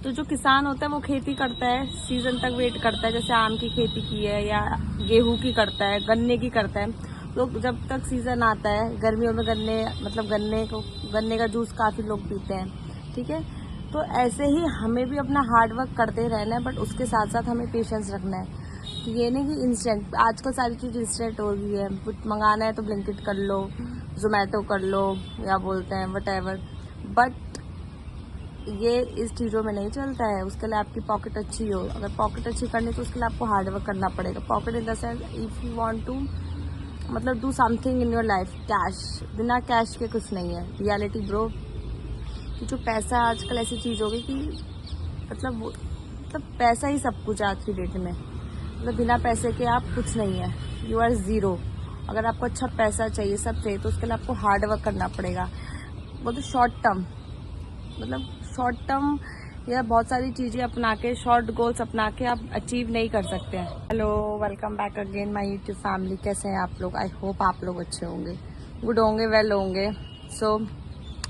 तो जो किसान होता है वो खेती करता है, सीजन तक वेट करता है, जैसे आम की खेती की है या गेहूं की करता है, गन्ने की करता है। तो जब तक सीजन आता है, गर्मियों में गन्ने का जूस काफ़ी लोग पीते हैं, ठीक है। तो ऐसे ही हमें भी अपना हार्ड वर्क करते रहना है, बट उसके साथ साथ हमें पेशेंस रखना है। तो ये नहीं कि इंस्टेंट, आजकल सारी चीज़ इंस्टेंट हो गई है, कुछ मंगाना है तो ब्लिंकिट कर लो, जोमेटो कर लो, या बोलते हैं वटेवर, बट ये इस चीज़ों में नहीं चलता है। उसके लिए आपकी पॉकेट अच्छी हो, अगर पॉकेट अच्छी करनी तो उसके लिए आपको हार्ड वर्क करना पड़ेगा। Pocket in the sense, if you want to मतलब do something in your life, cash, बिना कैश के कुछ नहीं है रियलिटी ब्रो। कि जो पैसा आजकल ऐसी चीज़ हो गई कि मतलब पैसा ही सब कुछ है आज की डेट में। मतलब बिना पैसे के आप कुछ नहीं है, यू आर ज़ीरो। अगर आपको अच्छा पैसा चाहिए, सब चाहिए, तो उसके लिए आपको हार्ड वर्क करना पड़ेगा। वो तो शॉर्ट टर्म या बहुत सारी चीज़ें अपना के, शॉर्ट गोल्स अपना के आप अचीव नहीं कर सकते हैं। Hello, welcome back again my YouTube family. कैसे हैं आप लोग? आई होप आप लोग अच्छे होंगे, गुड होंगे, वेल होंगे। सो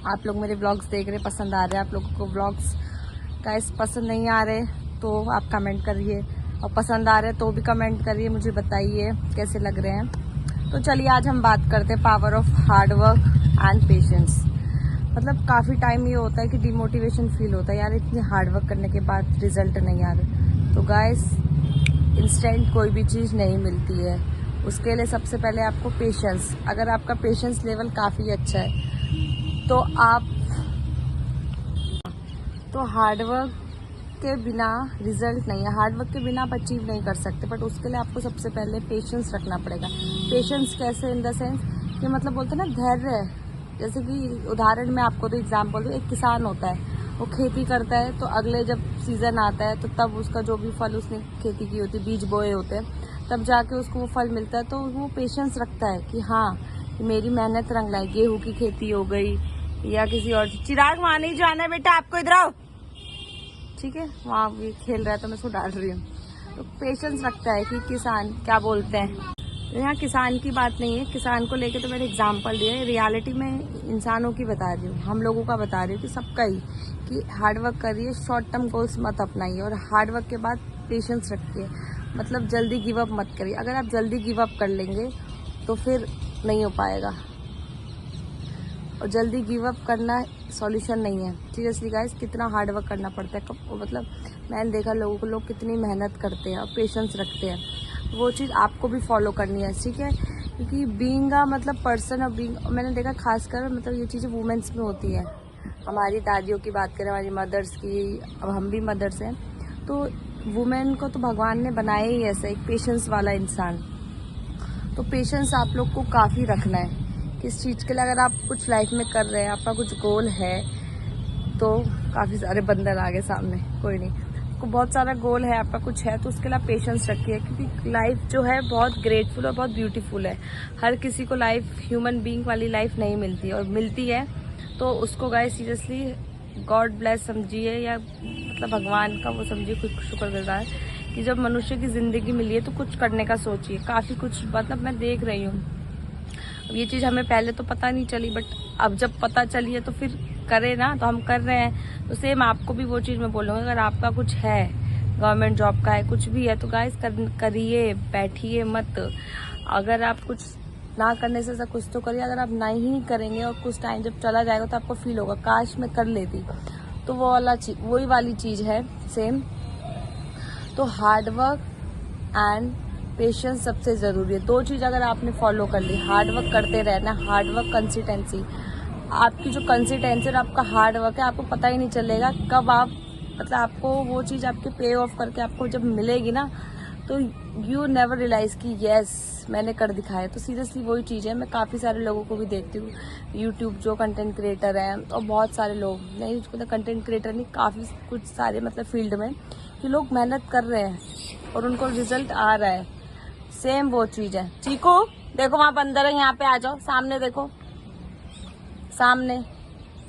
आप लोग मेरे ब्लॉग्स देख रहे, पसंद आ रहे हैं? आप लोगों को ब्लॉग्स गाइस पसंद नहीं आ रहे तो आप कमेंट करिए, और पसंद आ रहे तो भी कमेंट करिए, मुझे बताइए कैसे लग रहे हैं। तो चलिए आज हम बात करते हैं power of hard work and patience. मतलब काफ़ी टाइम ये होता है कि डिमोटिवेशन फील होता है, यार इतनी हार्ड वर्क करने के बाद रिजल्ट नहीं आ रहे। तो गाइस, इंस्टेंट कोई भी चीज़ नहीं मिलती है। उसके लिए सबसे पहले आपको पेशेंस, अगर आपका पेशेंस लेवल काफ़ी अच्छा है तो हार्ड वर्क के बिना रिजल्ट नहीं है। हार्ड वर्क के बिना आप अचीव नहीं कर सकते, बट उसके लिए आपको सबसे पहले पेशेंस रखना पड़ेगा। पेशेंस कैसे? इन द सेंस कि मतलब बोलते हैं ना, धैर्य। जैसे कि उदाहरण में आपको तो एग्जाम्पल दूँ, एक किसान होता है, वो खेती करता है, तो अगले जब सीज़न आता है तो तब उसका जो भी फल उसने खेती की होती है, बीज बोए होते हैं, तब जाके उसको वो फल मिलता है। तो वो पेशेंस रखता है कि हाँ, मेरी मेहनत रंग लाई। गेहूँ की खेती हो गई या किसी और। चिराग, वहाँ नहीं जाना है बेटा, आपको इधर आओ, ठीक है। वहाँ भी खेल रहा है तो मैं उसको डाल रही हूँ। तो पेशेंस रखता है कि किसान क्या बोलते हैं। यहाँ किसान की बात नहीं है, किसान को लेके तो मैंने एग्जांपल दिया है, रियलिटी में इंसानों की बता रही हूँ, हम लोगों का बता रही हूँ कि सबका ही, कि हार्ड वर्क करिए, शॉर्ट टर्म गोल्स मत अपनाइए, और हार्ड वर्क के बाद पेशेंस रखिए। मतलब जल्दी गिव अप मत करिए। अगर आप जल्दी गिव अप कर लेंगे तो फिर नहीं हो पाएगा, और जल्दी गिव अप करना सॉल्यूशन नहीं है। सीरियसली गाइस, कितना हार्ड वर्क करना पड़ता है। मतलब मैंने देखा लोगों को, लोग कितनी मेहनत करते हैं और पेशेंस रखते हैं। वो चीज़ आपको भी फॉलो करनी है, ठीक है। क्योंकि बीइंग अ मतलब पर्सन, और बीइंग, मैंने देखा खासकर मतलब ये चीज़ें वुमेन्स में होती है। हमारी दादियों की बात करें, हमारी मदर्स की, अब हम भी मदर्स हैं, तो वुमेन को तो भगवान ने बनाया ही ऐसा, एक पेशेंस वाला इंसान। तो पेशेंस आप लोग को काफ़ी रखना है किस चीज़ के लिए। अगर आप कुछ लाइफ में कर रहे हैं, आपका कुछ गोल है, तो काफ़ी सारे बंदर आ गए सामने, कोई नहीं, आपको बहुत सारा गोल है, आपका कुछ है, तो उसके लिए आप पेशेंस रखिए। क्योंकि लाइफ जो है बहुत ग्रेटफुल और बहुत ब्यूटीफुल है। हर किसी को लाइफ, ह्यूमन बीइंग वाली लाइफ नहीं मिलती, और मिलती है तो उसको गाइस सीरियसली गॉड ब्लेस समझिए, या मतलब भगवान का वो समझिए, शुक्रगुजार कि जब मनुष्य की ज़िंदगी मिली है तो कुछ करने का सोचिए। काफ़ी कुछ मतलब मैं देख रही हूँ, अब ये चीज़ हमें पहले तो पता नहीं चली, बट अब जब पता चली है तो फिर करें ना, तो हम कर रहे हैं। तो सेम आपको भी वो चीज़ मैं बोलूँगी, अगर आपका कुछ है, गवर्नमेंट जॉब का है, कुछ भी है, तो गाइस करिए, बैठिए मत। अगर आप कुछ ना करने से कुछ तो करिए। अगर आप नहीं करेंगे और कुछ टाइम जब चला जाएगा तो आपको फील होगा काश मैं कर लेती। तो वो वाला चीज़, वही वाली चीज़ है सेम। तो हार्ड वर्क एंड पेशेंस सबसे ज़रूरी है। दो चीज़ अगर आपने फॉलो कर ली, हार्ड वर्क करते रहना, हार्ड वर्क, कंसिस्टेंसी। आपकी जो कंसिस्टेंसी और आपका हार्ड वर्क है, आपको पता ही नहीं चलेगा कब आप, मतलब आपको वो चीज़ आपके पे ऑफ करके आपको जब मिलेगी ना, तो यू नेवर रियलाइज़ कि येस मैंने कर दिखाया। तो सीरियसली वही चीज़ है। मैं काफ़ी सारे लोगों को भी देखती हूँ, यूट्यूब जो कंटेंट क्रिएटर हैं, और बहुत सारे लोग नहीं, उसको तो कंटेंट क्रिएटर नहीं, काफ़ी कुछ सारे मतलब फील्ड में, कि लोग मेहनत कर रहे हैं और उनको रिजल्ट आ रहा है। सेम वो चीज़ है। चीकू देखो, वहाँ बंदर है, यहाँ पे आ जाओ, सामने देखो, सामने,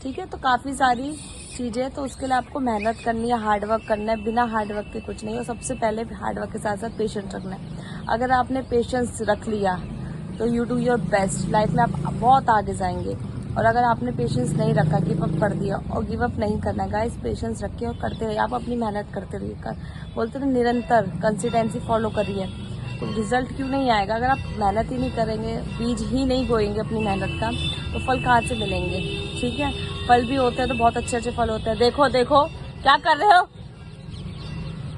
ठीक है। तो काफ़ी सारी चीज़ें, तो उसके लिए आपको मेहनत करनी है, हार्ड वर्क करना है। बिना हार्ड वर्क के कुछ नहीं है। और सबसे पहले हार्ड वर्क के साथ साथ पेशेंस रखना है। अगर आपने पेशेंस रख लिया तो you do your best, life में आप बहुत आगे जाएंगे। और अगर आपने पेशेंस नहीं रखा, गिव अप कर दिया, और गिव अप नहीं करना है गाइस, पेशेंस रखिए और करते रहिए। आप अपनी मेहनत करते रहिए, बोलते ना निरंतर कंसिस्टेंसी फॉलो करिए, तो रिजल्ट क्यों नहीं आएगा। अगर आप मेहनत ही नहीं करेंगे, बीज ही नहीं बोएंगे अपनी मेहनत का, तो फल कहाँ से मिलेंगे। ठीक है, फल भी होते हैं तो बहुत अच्छे अच्छे फल होते हैं। देखो देखो क्या कर रहे हो।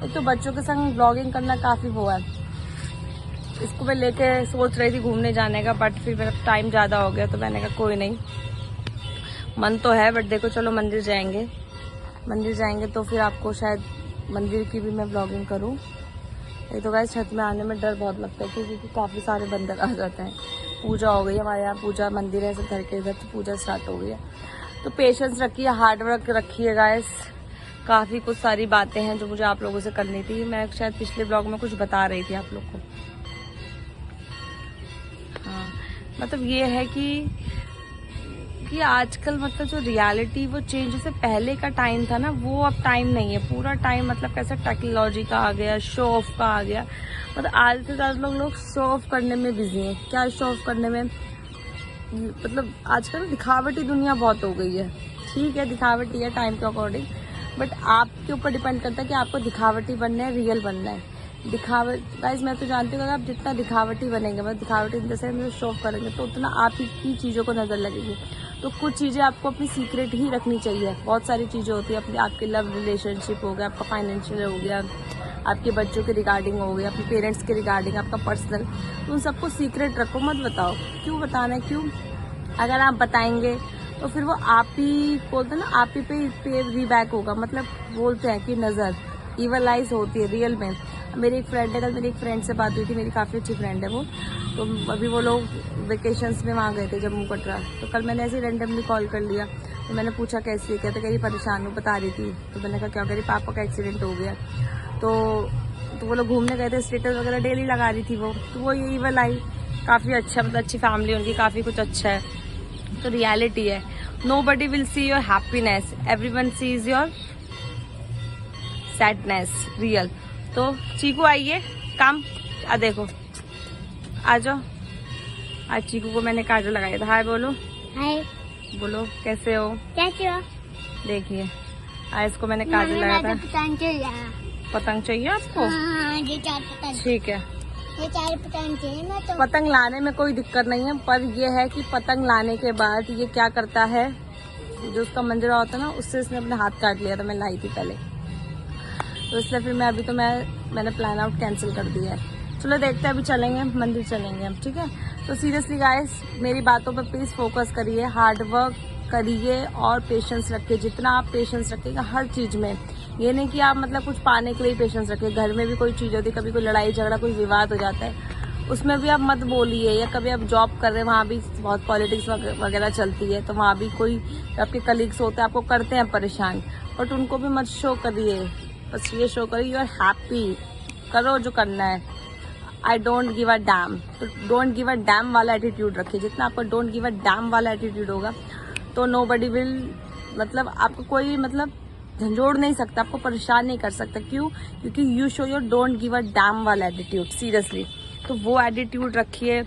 एक तो बच्चों के संग ब्लॉगिंग करना काफ़ी वो है। इसको मैं लेके सोच रही थी घूमने जाने का, बट फिर मेरा टाइम ज़्यादा हो गया, तो मैंने कहा कोई नहीं, मन तो है बट देखो चलो मंदिर जाएंगे तो फिर आपको शायद मंदिर की भी मैं ब्लॉगिंग करूं। ये तो गाइस छत में आने में डर बहुत लगता है क्योंकि काफ़ी सारे बंदर आ जाते हैं। पूजा हो गई हमारे यहाँ, पूजा मंदिर है सब घर के इधर, तो पूजा स्टार्ट हो गई है। तो पेशेंस रखिए, हार्डवर्क रखिए गाइस। काफ़ी कुछ सारी बातें हैं जो मुझे आप लोगों से करनी थी। मैं शायद पिछले ब्लॉग में कुछ बता रही थी आप लोग को। हाँ, मतलब ये है कि आजकल मतलब जो रियलिटी वो चेंज, जैसे पहले का टाइम था ना, वो अब टाइम नहीं है। पूरा टाइम मतलब कैसे टेक्नोलॉजी का आ गया, शो ऑफ का आ गया। मतलब आज से ज़्यादा लोग शो ऑफ करने में बिजी हैं। क्या शो ऑफ करने में, मतलब आजकल दिखावटी दुनिया बहुत हो गई है। ठीक है, दिखावटी है टाइम के अकॉर्डिंग, बट आपके ऊपर डिपेंड करता है कि आपको दिखावटी बनना है, रियल बनना है। गाइस मैं तो जानती हूँ अगर आप जितना दिखावटी बनेंगे, मतलब दिखावटी जैसे शो ऑफ करेंगे, तो उतना आप ही की चीज़ों को नज़र लगेगी। तो कुछ चीज़ें आपको अपनी सीक्रेट ही रखनी चाहिए। बहुत सारी चीज़ें होती है अपनी, आपके लव रिलेशनशिप हो गया, आपका फाइनेंशियल हो गया, आपके बच्चों के रिगार्डिंग हो गया, अपने पेरेंट्स के रिगार्डिंग, आपका पर्सनल, तो उन सबको सीक्रेट रखो, मत बताओ। क्यों बताना है, क्यों? अगर आप बताएंगे तो फिर वो आप ही बोलते हैं ना, आप ही पे रीबैक होगा। मतलब बोलते हैं कि नज़र ईवल आइज होती है रियल में। मेरी एक फ्रेंड है, कल मेरी एक फ्रेंड से बात हुई थी, मेरी काफ़ी अच्छी फ्रेंड है वो। तो अभी वो लोग वेकेशंस में वहाँ गए थे जम्मू कटरा। तो कल मैंने ऐसे रैंडमली कॉल कर लिया, तो मैंने पूछा कैसी है, क्या तो कह रही परेशान हूँ, बता रही थी। तो मैंने कहा क्या, कह रही पापा का एक्सीडेंट हो गया। तो वो लोग घूमने गए थे, स्टेटस वगैरह डेली लगा रही थी वो। तो वो ये ईवल आई, काफ़ी अच्छा, मतलब अच्छी फैमिली उनकी, काफ़ी कुछ अच्छा है। तो रियलिटी है, nobody will see your happiness, everyone sees your sadness, real। तो चीकू आइए, काम आ देखो, आ जाओ। आज चीकू को मैंने काजल लगाया था। हाय बोलो। हाय बोलो, कैसे हो? कैसे हो? देखिए आज इसको मैंने काजल लगाया था। पतंग चाहिए आपको? ठीक है, ये 4 पतंग चाहिए ना। तो पतंग लाने में कोई दिक्कत नहीं है, पर ये है कि पतंग लाने के बाद ये क्या करता है, जो उसका मंजरा होता है ना, उससे इसने अपने हाथ काट लिया था। मैं लाई थी पहले, तो इसलिए फिर मैंने प्लान आउट कैंसिल कर दिया है। चलो देखते हैं, अभी चलेंगे मंदिर, चलेंगे हम। ठीक है, तो सीरियसली गाइस मेरी बातों पर प्लीज़ फोकस करिए, हार्डवर्क करिए और पेशेंस रखिए। जितना आप पेशेंस रखिएगा हर चीज़ में, ये नहीं कि आप मतलब कुछ पाने के लिए पेशेंस रखिए। घर में भी कोई चीज़ होती है, कभी कोई लड़ाई झगड़ा, कोई विवाद हो जाता है, उसमें भी आप मत बोलिए। या कभी आप जॉब कर रहे हैं, वहाँ भी बहुत पॉलिटिक्स वगैरह चलती है, तो वहाँ भी कोई आपके कलीग्स होते हैं, आपको करते हैं परेशान, बट उनको भी मत शो करिए। बस ये शो करिए यू आर हैप्पी, करो जो करना है। I don't give a dam, तो डोंट गिव अ डैम वाला एटीट्यूड रखिए। जितना आपका डोंट गिव अ डैम वाला एटीट्यूड होगा, तो नोबडी विल, मतलब आपको कोई मतलब झंझोड़ नहीं सकता, आपको परेशान नहीं कर सकता। क्यों? क्योंकि you show your don't give a dam वाला एटीट्यूड, सीरियसली। तो वो एटीट्यूड रखिए,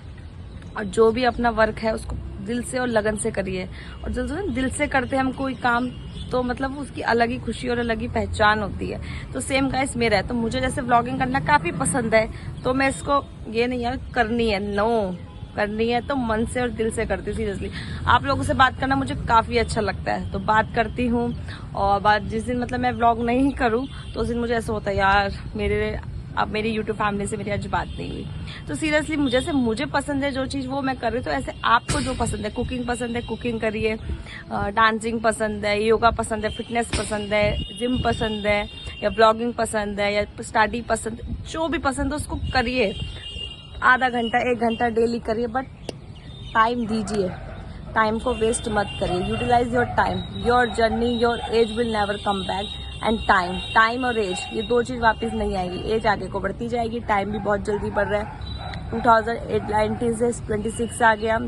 और जो भी अपना वर्क है उसको दिल से और लगन से करिए। और जब दिल से करते हैं हम कोई काम, तो मतलब उसकी अलग ही खुशी और अलग ही पहचान होती है। तो सेम गाइस मेरा है, तो मुझे जैसे व्लॉगिंग करना काफ़ी पसंद है, तो मैं इसको ये नहीं है करनी है, नो, करनी है तो मन से और दिल से करती हूँ। सीरियसली आप लोगों से बात करना मुझे काफ़ी अच्छा लगता है, तो बात करती हूँ। और जिस दिन मतलब मैं व्लॉग नहीं करूँ, तो उस दिन मुझे ऐसा होता है यार अब मेरी यूट्यूब फैमिली से मेरी आज बात नहीं हुई। तो सीरियसली मुझे पसंद है जो चीज़, वो मैं कर रही हूँ। तो ऐसे आपको जो पसंद है, कुकिंग पसंद है कुकिंग करिए, डांसिंग पसंद है, योगा पसंद है, फिटनेस पसंद है, जिम पसंद है, या ब्लॉगिंग पसंद है, या स्टडी पसंद, जो भी पसंद है उसको करिए। आधा घंटा 1 घंटा डेली करिए, बट टाइम दीजिए, टाइम को वेस्ट मत करिए। Utilise your time, your journey, your age will never come back. And time और एज, ये 2 चीज़ वापस नहीं आएगी। एज आगे को बढ़ती जाएगी, टाइम भी बहुत जल्दी बढ़ रहा है। 2019 से 26 आ गया,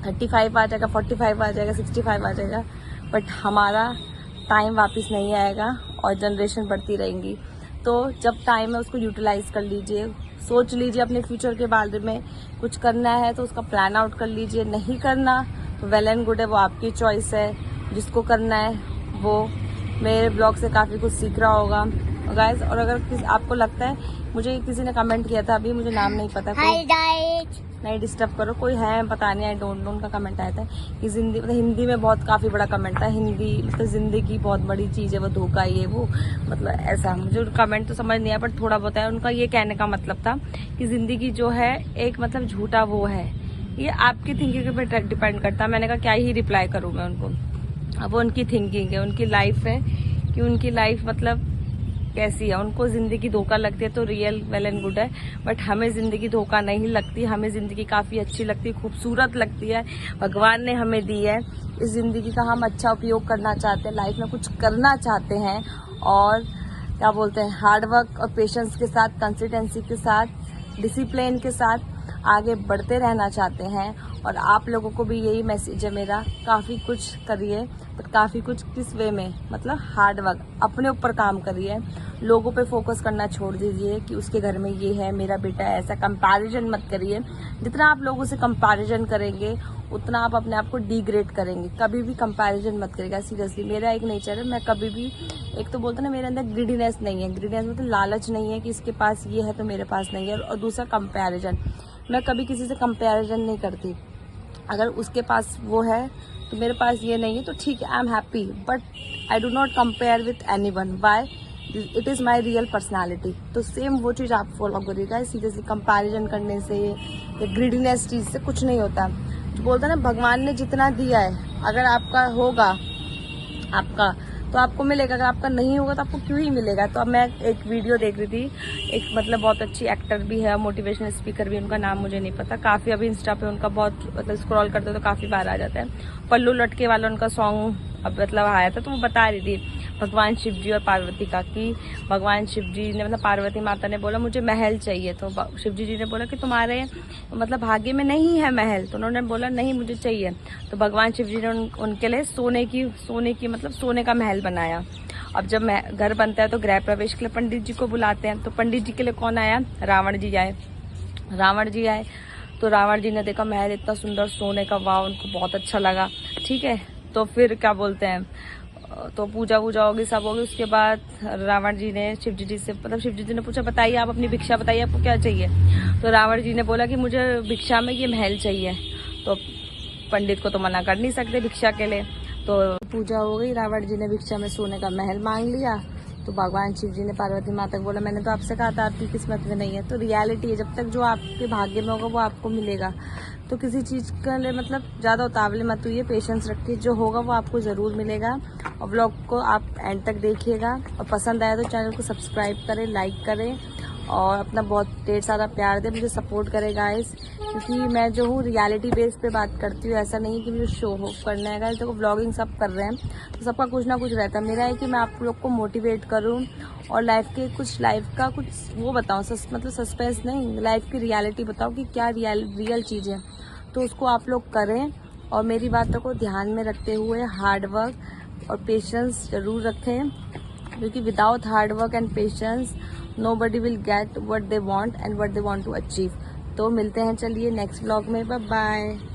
35 आ जाएगा, 45 आ जाएगा, 65 आ जाएगा, बट हमारा टाइम वापस नहीं आएगा और जनरेशन बढ़ती रहेंगी। तो जब टाइम है उसको यूटिलाइज कर लीजिए, सोच लीजिए अपने फ्यूचर के बारे में। कुछ करना है तो उसका प्लान आउट कर लीजिए, नहीं करना वेल एंड गुड है, वो आपकी चॉइस है, जिसको करना है वो मेरे ब्लॉग से काफ़ी कुछ सीख रहा होगा गाइस। और अगर आपको लगता है, मुझे किसी ने कमेंट किया था, अभी मुझे नाम नहीं पता, नहीं डिस्टर्ब करो, कोई है पता नहीं, आई डोंट नो, उनका कमेंट आया था कि हिंदी में बहुत काफ़ी बड़ा कमेंट था, हिंदी मतलब ज़िंदगी बहुत बड़ी चीज़ है, वो धोखा ये वो, मतलब ऐसा मुझे कमेंट तो समझ नहीं आया, पर थोड़ा बहुत है। उनका ये कहने का मतलब था कि ज़िंदगी जो है एक मतलब झूठा वो है, ये आपकी थिंकिंग पे डिपेंड करता है। मैंने कहा क्या ही रिप्लाई करूँ मैं उनको, अब वो उनकी थिंकिंग है, उनकी लाइफ है कि उनकी लाइफ मतलब कैसी है, उनको ज़िंदगी धोखा लगती है तो रियल वेल एंड गुड है, बट हमें ज़िंदगी धोखा नहीं लगती, हमें ज़िंदगी काफ़ी अच्छी लगती है, खूबसूरत लगती है, भगवान ने हमें दी है। इस ज़िंदगी का हम अच्छा उपयोग करना चाहते हैं, लाइफ में कुछ करना चाहते हैं, और क्या बोलते हैं, हार्ड वर्क और पेशेंस के साथ, कंसिस्टेंसी के साथ, डिसिप्लिन के साथ आगे बढ़ते रहना चाहते हैं। और आप लोगों को भी यही मैसेज है मेरा, काफ़ी कुछ करिए, बट काफ़ी कुछ किस वे में, मतलब हार्ड वर्क, अपने ऊपर काम करिए, लोगों पे फोकस करना छोड़ दीजिए कि उसके घर में ये है, मेरा बेटा है, ऐसा कंपैरिजन मत करिए। जितना आप लोगों से कंपैरिजन करेंगे उतना आप अपने आप को डिग्रेड करेंगे, कभी भी कंपैरिजन मत करिएगा। सीरियसली मेरा एक नेचर है, मैं कभी भी, एक तो बोलते ना मेरे अंदर ग्रीडीनेस नहीं है, ग्रीडीनेस मतलब लालच नहीं है कि इसके पास ये है तो मेरे पास नहीं है, और दूसरा कंपैरिजन, मैं कभी किसी से कंपैरिजन नहीं करती। अगर उसके पास वो है तो मेरे पास ये नहीं है तो ठीक है, I am happy, but I do not compare with anyone, why, it is my real personality. तो सेम वो चीज़ आप फॉलो करिएगा। सीरियसली कंपैरिजन करने से या ग्रीडीनेस चीज़ से कुछ नहीं होता। तो बोलते ना भगवान ने जितना दिया है, अगर आपका होगा आपका तो आपको मिलेगा, अगर आपका नहीं होगा तो आपको क्यों ही मिलेगा। तो अब मैं एक वीडियो देख रही थी, एक मतलब बहुत अच्छी एक्टर भी है, मोटिवेशनल स्पीकर भी, उनका नाम मुझे नहीं पता, काफ़ी अभी इंस्टा पे उनका बहुत मतलब स्क्रॉल करते हो तो काफ़ी बार आ जाता है, पल्लू लटके वाला उनका सॉन्ग अब मतलब आया था, तो वो बता रही थी भगवान शिव जी और पार्वती का, कि भगवान शिव जी ने मतलब पार्वती माता ने बोला मुझे महल चाहिए, तो शिव जी ने बोला कि तुम्हारे मतलब भाग्य में नहीं है महल, तो उन्होंने बोला नहीं मुझे चाहिए, तो भगवान शिव जी ने उनके लिए सोने की मतलब सोने का महल बनाया। अब जब घर बनता है तो गृह प्रवेश के लिए पंडित जी को बुलाते हैं, तो पंडित जी के लिए कौन आया, रावण जी आए। तो रावण जी ने देखा महल इतना सुंदर सोने का, वाह, उनको बहुत अच्छा लगा। ठीक है, तो फिर क्या बोलते हैं, तो पूजा होगी, सब होगी। उसके बाद रावण जी ने शिव जी से मतलब शिव जी ने पूछा बताइए आप अपनी भिक्षा बताइए, आपको क्या चाहिए। तो रावण जी ने बोला कि मुझे भिक्षा में ये महल चाहिए। तो पंडित को तो मना कर नहीं सकते भिक्षा के लिए, तो पूजा हो गई, रावण जी ने भिक्षा में सोने का महल मांग लिया। तो भगवान शिव जी ने पार्वती माता को बोला मैंने तो आपसे कहा था आपकी किस्मत में नहीं है। तो रियलिटी है, जब तक जो आपके भाग्य में होगा वो आपको मिलेगा। तो किसी चीज़ के लिए मतलब ज़्यादा उतावले मत हुई, पेशेंस रखिए, जो होगा वो आपको ज़रूर मिलेगा। और व्लॉग को आप एंड तक देखिएगा, और पसंद आया तो चैनल को सब्सक्राइब करें, लाइक करें, और अपना बहुत ढेर सारा प्यार दें, मुझे सपोर्ट करें गाइस, क्योंकि मैं जो हूँ रियलिटी बेस पे बात करती हूँ, ऐसा नहीं है कि मुझे शो ऑफ करना है गाइस। देखो व्लॉगिंग सब कर रहे हैं तो सबका कुछ ना कुछ रहता है, मेरा है कि मैं आप लोग को मोटिवेट करूँ और लाइफ का कुछ वो बताऊँ, मतलब सस्पेंस नहीं, लाइफ की रियलिटी बताऊँ कि क्या रियल चीज़ है, तो उसको आप लोग करें। और मेरी बातों को ध्यान में रखते हुए हार्ड वर्क और पेशेंस जरूर रखें, क्योंकि without hard work and patience nobody will get what they want and what they want to achieve। तो मिलते हैं चलिए नेक्स्ट व्लॉग में, बाय बाय।